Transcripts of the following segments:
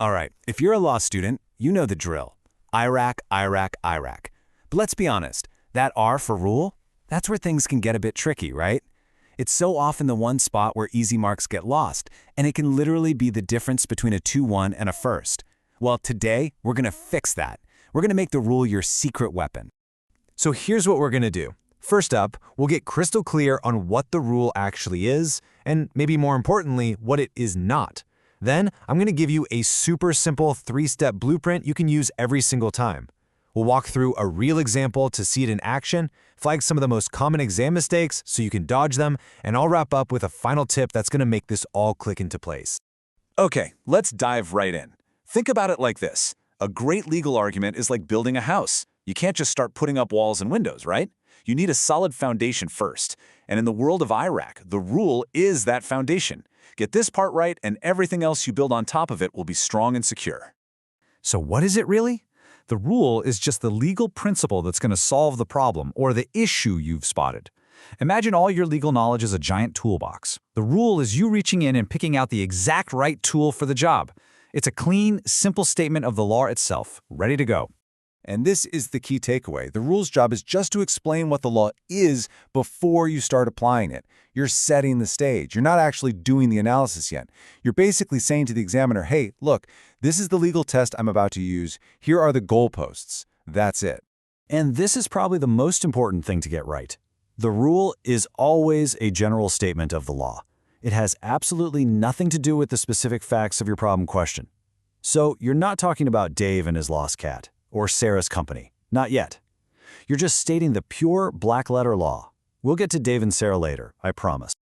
All right, if you're a law student, you know the drill. IRAC, IRAC, IRAC. But let's be honest, that R for rule, that's where things can get a bit tricky, right? It's so often the one spot where easy marks get lost, and it can literally be the difference between a 2-1 and a first. Well, today, we're going to fix that. We're going to make the rule your secret weapon. So here's what we're going to do. First up, we'll get crystal clear on what the rule actually is, and maybe more importantly, what it is not. Then, I'm going to give you a super simple 3-step blueprint you can use every single time. We'll walk through a real example to see it in action, flag some of the most common exam mistakes so you can dodge them, and I'll wrap up with a final tip that's going to make this all click into place. Okay, let's dive right in. Think about it like this. A great legal argument is like building a house. You can't just start putting up walls and windows, right? You need a solid foundation first. And in the world of IRAC, the rule is that foundation. Get this part right, and everything else you build on top of it will be strong and secure. So what is it really? The rule is just the legal principle that's going to solve the problem or the issue you've spotted. Imagine all your legal knowledge as a giant toolbox. The rule is you reaching in and picking out the exact right tool for the job. It's a clean, simple statement of the law itself, ready to go. And this is the key takeaway. The rule's job is just to explain what the law is before you start applying it. You're setting the stage. You're not actually doing the analysis yet. You're basically saying to the examiner, hey, look, this is the legal test I'm about to use. Here are the goalposts. That's it. And this is probably the most important thing to get right. The rule is always a general statement of the law. It has absolutely nothing to do with the specific facts of your problem question. So you're not talking about Dave and his lost cat, or Sarah's company. Not yet. You're just stating the pure black-letter law. We'll get to Dave and Sarah later, I promise.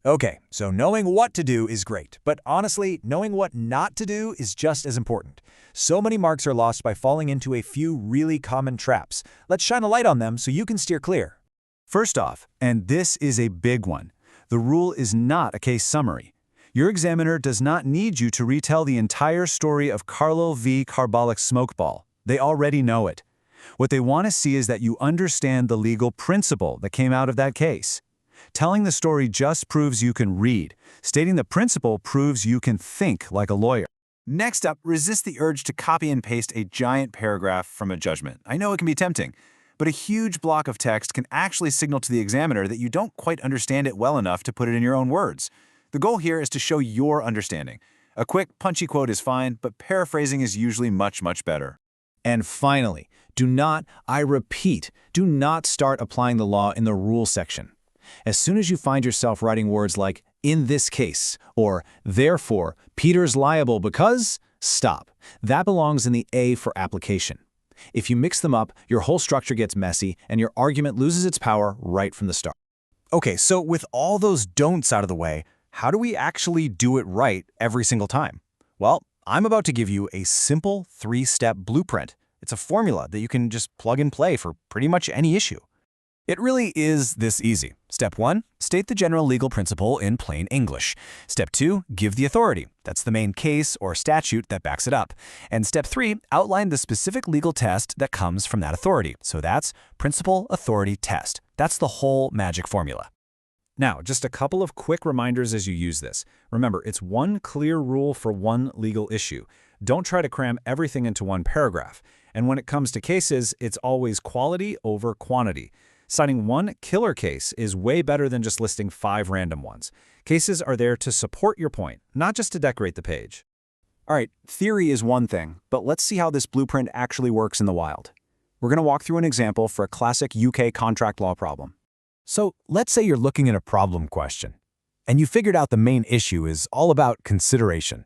Okay, so knowing what to do is great, but honestly, knowing what not to do is just as important. So many marks are lost by falling into a few really common traps. Let's shine a light on them so you can steer clear. First off, and this is a big one, the rule is not a case summary. Your examiner does not need you to retell the entire story of Carlo v. Carbolic Smokeball. They already know it. What they want to see is that you understand the legal principle that came out of that case. Telling the story just proves you can read. Stating the principle proves you can think like a lawyer. Next up, resist the urge to copy and paste a giant paragraph from a judgment. I know it can be tempting, but a huge block of text can actually signal to the examiner that you don't quite understand it well enough to put it in your own words. The goal here is to show your understanding. A quick, punchy quote is fine, but paraphrasing is usually much, much better. And finally, I repeat, do not start applying the law in the rule section. As soon as you find yourself writing words like, in this case, or therefore, Peter's liable because, stop. That belongs in the A for application. If you mix them up, your whole structure gets messy and your argument loses its power right from the start. Okay, so with all those don'ts out of the way, how do we actually do it right every single time? Well, I'm about to give you a simple 3-step blueprint. It's a formula that you can just plug and play for pretty much any issue. It really is this easy. Step 1, state the general legal principle in plain English. Step 2, give the authority. That's the main case or statute that backs it up. And Step 3, outline the specific legal test that comes from that authority. So that's principle, authority, test. That's the whole magic formula. Now, just a couple of quick reminders as you use this. Remember, it's one clear rule for one legal issue. Don't try to cram everything into one paragraph. And when it comes to cases, it's always quality over quantity. Citing one killer case is way better than just listing 5 random ones. Cases are there to support your point, not just to decorate the page. All right, theory is one thing, but let's see how this blueprint actually works in the wild. We're going to walk through an example for a classic UK contract law problem. So let's say you're looking at a problem question, and you figured out the main issue is all about consideration.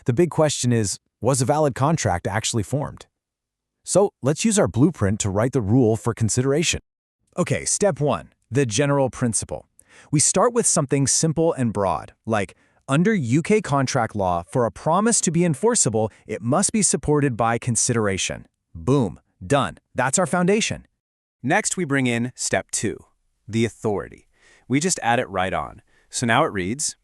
The big question is, was a valid contract actually formed? So let's use our blueprint to write the rule for consideration. Okay, step 1, the general principle. We start with something simple and broad, like under UK contract law, for a promise to be enforceable, it must be supported by consideration. Boom, done. That's our foundation. Next, we bring in step 2, the authority. We just add it right on. So now it reads,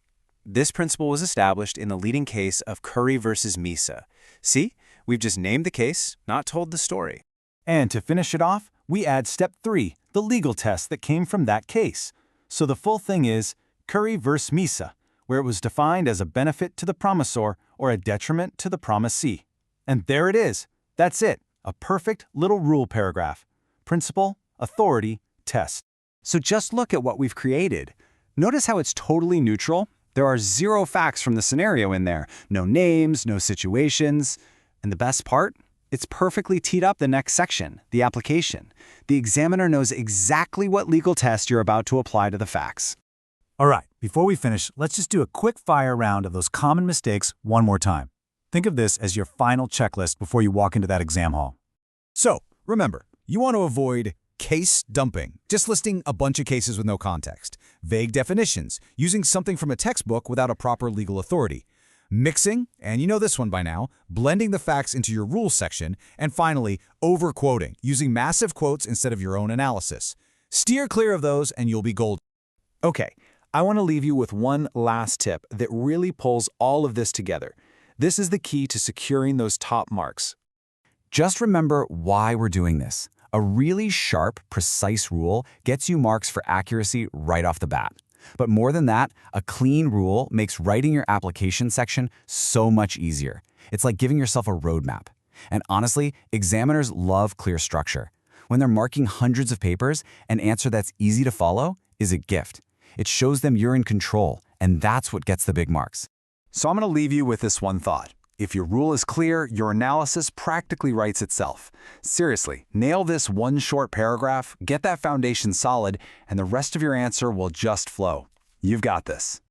this principle was established in the leading case of Curry versus Misa. See, we've just named the case, not told the story. And to finish it off, we add step 3, the legal test that came from that case. So the full thing is Curry versus Misa. where it was defined as a benefit to the promissor or a detriment to the promisee. And there it is. That's it. A perfect little rule paragraph. Principle, authority, test. So just look at what we've created. Notice how it's totally neutral? There are 0 facts from the scenario in there. No names, no situations. And the best part? It's perfectly teed up the next section, the application. The examiner knows exactly what legal test you're about to apply to the facts. All right, before we finish, let's just do a quick fire round of those common mistakes one more time. Think of this as your final checklist before you walk into that exam hall. So, remember, you want to avoid case dumping, just listing a bunch of cases with no context, vague definitions, using something from a textbook without a proper legal authority, mixing, and you know this one by now, blending the facts into your rules section, and finally, overquoting, using massive quotes instead of your own analysis. Steer clear of those and you'll be golden. Okay, I want to leave you with one last tip that really pulls all of this together. This is the key to securing those top marks. Just remember why we're doing this. A really sharp, precise rule gets you marks for accuracy right off the bat. But more than that, a clean rule makes writing your application section so much easier. It's like giving yourself a roadmap. And honestly, examiners love clear structure. When they're marking hundreds of papers, an answer that's easy to follow is a gift. It shows them you're in control, and that's what gets the big marks. So I'm going to leave you with this one thought. If your rule is clear, your analysis practically writes itself. Seriously, nail this one short paragraph, get that foundation solid, and the rest of your answer will just flow. You've got this.